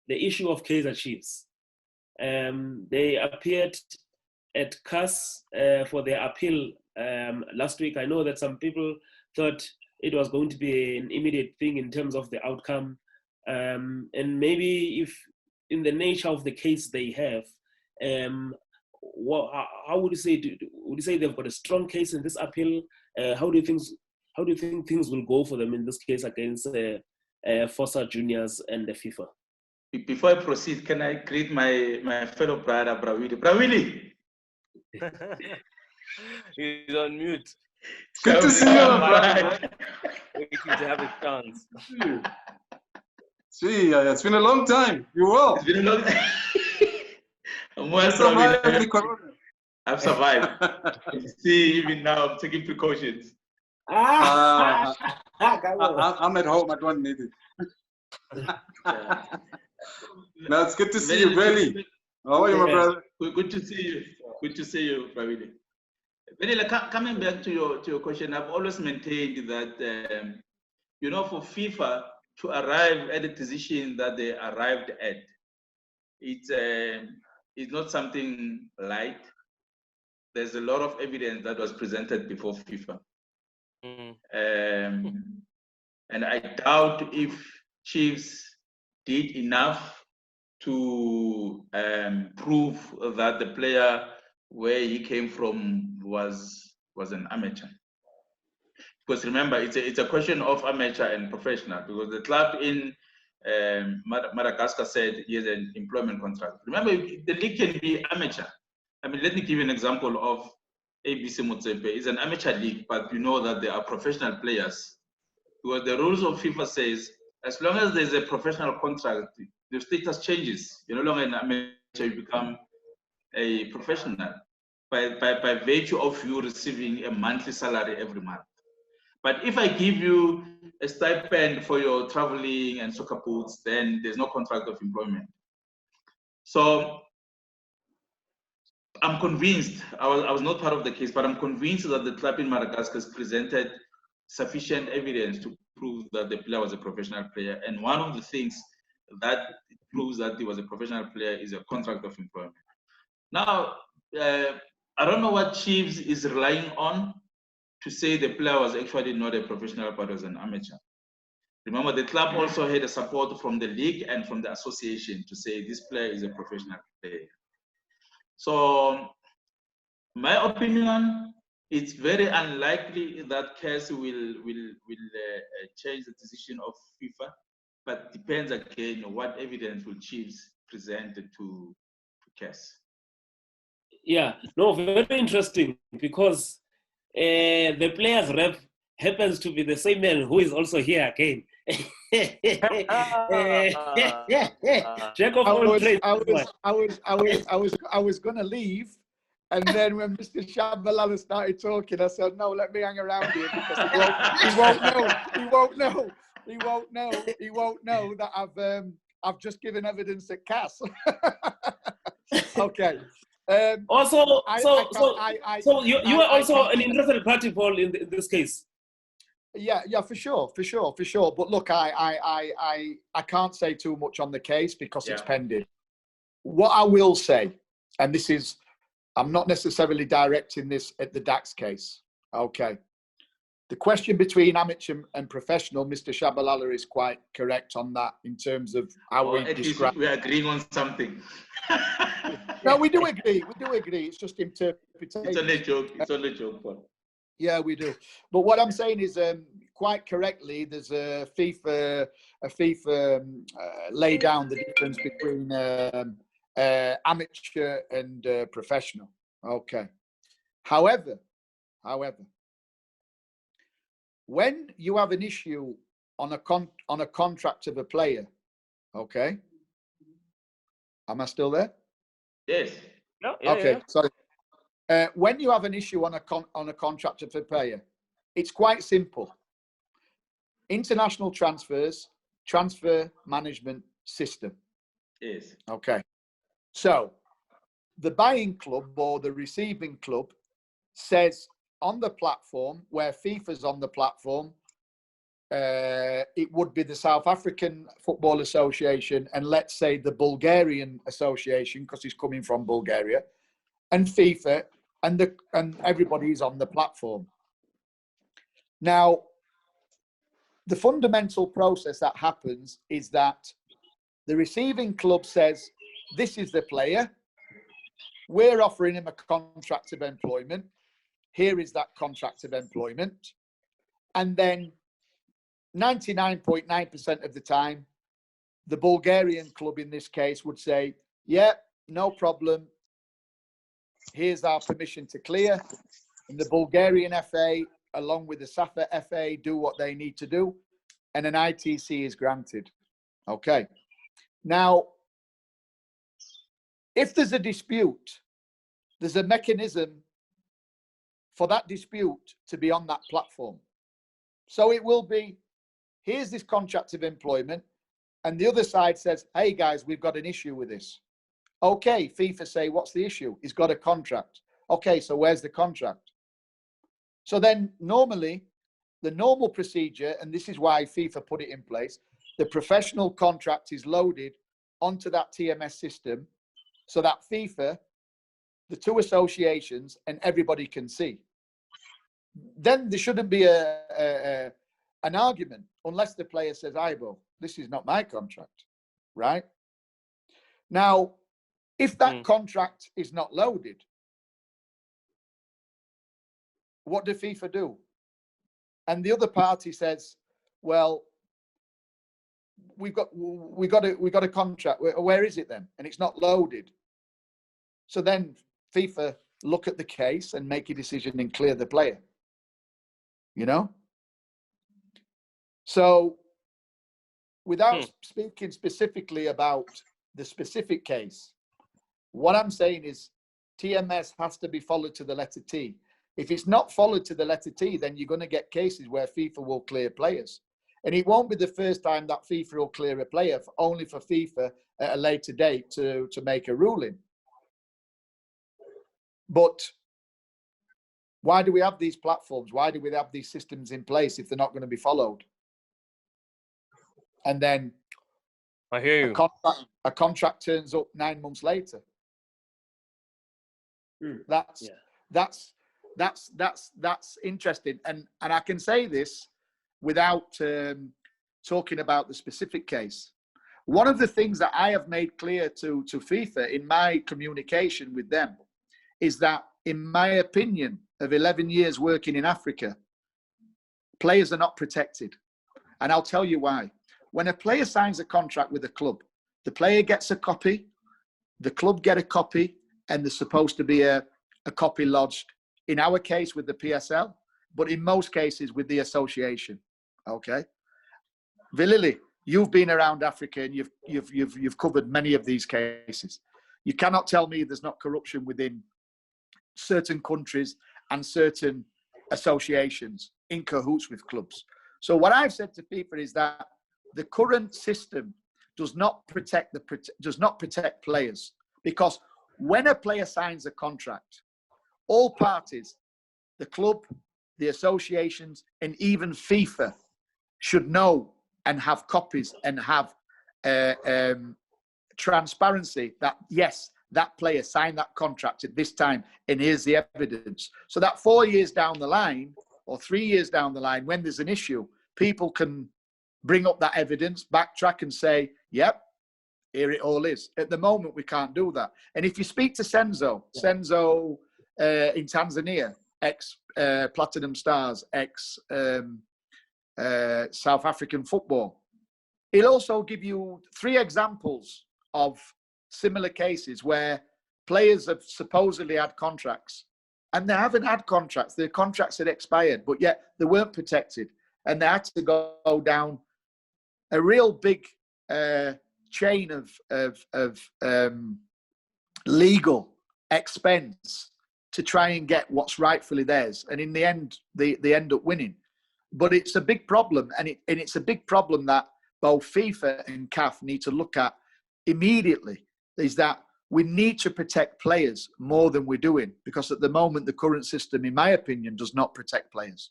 the issue of Kaizer Chiefs. They appeared at CAS for their appeal last week. I know that some people thought it was going to be an immediate thing in terms of the outcome. And maybe if in the nature of the case they have, how would you say? Would you say they've got a strong case in this appeal? How do you think things will go for them in this case against Fossa Juniors and the FIFA? Before I proceed, can I greet my fellow brother, Brawili? Brawili! He's on mute. Good to see you, brother. Waiting to have a chance. Gee, it's been a long time. You well? It's been a long time. I'm well, I've survived. See, even now, I'm taking precautions. I'm at home. I don't need it. No, it's good to see you, really. How are you, my brother? Good to see you. Good to see you, Pravili. Benila, coming back to your question, I've always maintained that for FIFA to arrive at the decision that they arrived at, it's not something light. There's a lot of evidence that was presented before FIFA. And I doubt if Chiefs did enough to prove that the player where he came from was an amateur. Because remember, it's a question of amateur and professional, because the club in Madagascar said he has an employment contract. Remember, the league can be amateur. I mean, let me give you an example of ABC Motsepe. It's an amateur league, but you know that there are professional players. Because the rules of FIFA says, as long as there's a professional contract, the status changes. You're no longer an amateur, you become a professional by virtue of you receiving a monthly salary every month. But if I give you a stipend for your traveling and soccer boots, then there's no contract of employment. So I'm convinced, I was not part of the case, but I'm convinced that the club in Madagascar has presented sufficient evidence to prove that the player was a professional player. And one of the things that proves that he was a professional player is a contract of employment. Now, I don't know what Chiefs is relying on to say the player was actually not a professional but was an amateur. Remember, the club also had a support from the league and from the association to say this player is a professional player. So, my opinion, it's very unlikely that CAS will change the decision of FIFA, but depends again on what evidence will Chiefs present to CAS. Yeah, no, very interesting, because the player's rep happens to be the same man who is also here again. Jack of all trades. I was going to leave, and then when Mr. Tshabalala started talking, I said, "No, let me hang around here because he won't know that I've just given evidence at CAS." Okay. So you are also an interested party, Paul, in this case. Yeah, for sure. But look, I can't say too much on the case because it's pending. What I will say, and this is, I'm not necessarily directing this at the Dax case. Okay. The question between amateur and professional, Mr. Tshabalala is quite correct on that in terms of how we describe. We're agreeing on something. No, we do agree. It's just interpretation. It's only a joke. It's only a joke, Paul. Yeah, we do. But what I'm saying is, quite correctly, there's a FIFA lay down the difference between amateur and professional. Okay. However, when you have an issue on a contract of a player, okay. Am I still there? Yes. No. Okay. Sorry. When you have an issue on a contract of a player, it's quite simple. International transfers, transfer management system. Yes. Okay. So the buying club or the receiving club says on the platform, where FIFA's on the platform, it would be the South African Football Association and let's say the Bulgarian Association, because he's coming from Bulgaria, and FIFA, and everybody's on the platform. Now, the fundamental process that happens is that the receiving club says, this is the player, we're offering him a contract of employment, here is that contract of employment, and then 99.9% of the time, the Bulgarian club in this case would say, yeah, no problem, here's our permission to clear, and the Bulgarian FA, along with the SAFA FA, do what they need to do, and an ITC is granted. Okay. Now, if there's a dispute, there's a mechanism for that dispute to be on that platform. So it will be, here's this contract of employment, and the other side says, hey guys, we've got an issue with this. Okay, FIFA say, what's the issue? He's got a contract. Okay, so where's the contract? So then normally, the normal procedure, and this is why FIFA put it in place, the professional contract is loaded onto that TMS system so that FIFA, the two associations, and everybody can see. Then there shouldn't be an argument unless the player says, Ibo, this is not my contract, right? Now, if that contract is not loaded, what do FIFA do? And the other party says, well, we've got a contract. Where is it then? And it's not loaded. So then FIFA look at the case and make a decision and clear the player. You know? So without speaking specifically about the specific case, what I'm saying is TMS has to be followed to the letter T. If it's not followed to the letter T, then you're going to get cases where FIFA will clear players. And it won't be the first time that FIFA will clear a player, only for FIFA at a later date to make a ruling. But why do we have these platforms? Why do we have these systems in place if they're not going to be followed? And then I hear you. A contract turns up 9 months later. That's interesting. And I can say this without talking about the specific case. One of the things that I have made clear to FIFA in my communication with them is that, in my opinion, of 11 years working in Africa, players are not protected. And I'll tell you why. When a player signs a contract with a club, the player gets a copy, the club get a copy, and there's supposed to be a copy lodged, in our case with the PSL, but in most cases with the association. Okay, Vilili, you've been around Africa and you've covered many of these cases. You cannot tell me there's not corruption within certain countries and certain associations in cahoots with clubs. So what I've said to FIFA is that the current system does not protect players, because when a player signs a contract, all parties, the club, the associations, and even FIFA should know and have copies and have transparency that, yes, that player signed that contract at this time and here's the evidence. So that 4 years down the line or 3 years down the line, when there's an issue, people can bring up that evidence, backtrack and say, yep, here it all is. At the moment, we can't do that. And if you speak to Senzo in Tanzania, ex-Platinum Stars, ex-South African football, he'll also give you 3 examples of similar cases where players have supposedly had contracts and they haven't had contracts. Their contracts had expired, but yet they weren't protected. And they had to go down a real big chain of legal expense to try and get what's rightfully theirs. And in the end, they end up winning. But it's a big problem. And it's a big problem that both FIFA and CAF need to look at immediately, is that we need to protect players more than we're doing, because at the moment, the current system, in my opinion, does not protect players.